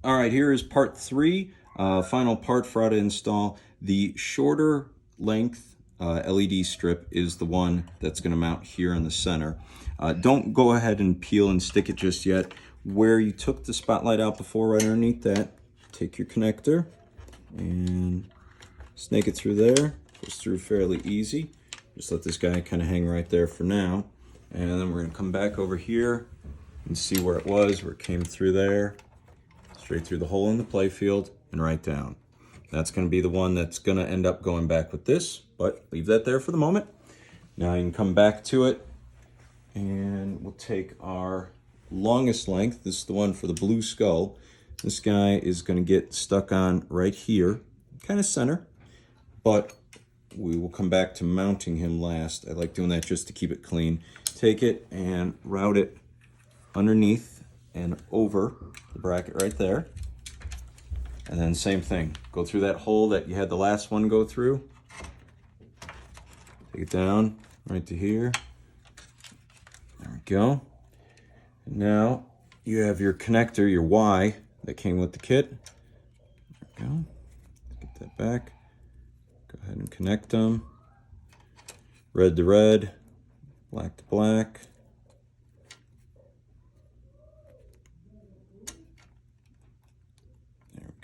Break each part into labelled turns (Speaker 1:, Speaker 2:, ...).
Speaker 1: All right, here is part 3, final part for how to install. The shorter length LED strip is the one that's going to mount here in the center. Don't go ahead and peel and stick it just yet. Where you took the spotlight out before, right underneath that, take your connector and snake it through there. Goes through fairly easy. Just let this guy kind of hang right there for now. And then we're going to come back over here and see where it was, where it came through there. Straight through the hole in the playfield and right down. That's going to be the one that's going to end up going back with this, but leave that there for the moment. Now you can come back to it and we'll take our longest length. This is the one for the blue skull. This guy is going to get stuck on right here, kind of center, but we will come back to mounting him last. I like doing that just to keep it clean. Take it and route it underneath and over the bracket right there. And then same thing, go through that hole that you had the last one go through. Take it down right to here. There we go. And now you have your connector, your Y that came with the kit. There we go. Get that back. Go ahead and connect them. Red to red, black to black.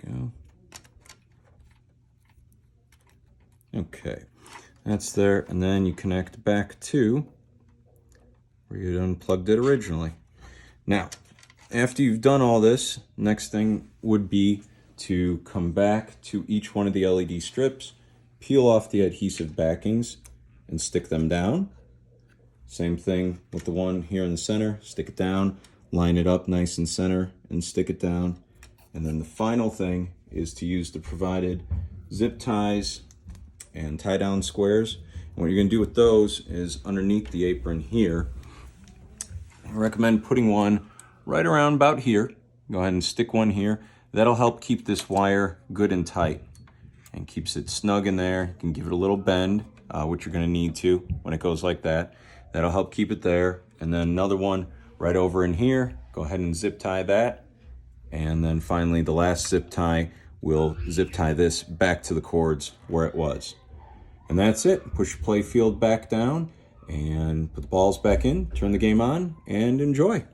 Speaker 1: Go. Okay, that's there, and then you connect back to where you unplugged it originally. Now, after you've done all this, next thing would be to come back to each one of the LED strips, peel off the adhesive backings, and stick them down. Same thing with the one here in the center, stick it down, line it up nice and center, and stick it down. And then the final thing is to use the provided zip ties and tie down squares. And what you're going to do with those is underneath the apron here, I recommend putting one right around about here. Go ahead and stick one here. That'll help keep this wire good and tight and keeps it snug in there. You can give it a little bend, which you're going to need to when it goes like that. That'll help keep it there. And then another one right over in here. Go ahead and zip tie that. And then finally, the last zip tie will zip tie this back to the cords where it was. And that's it. Push your play field back down and put the balls back in, turn the game on, and enjoy.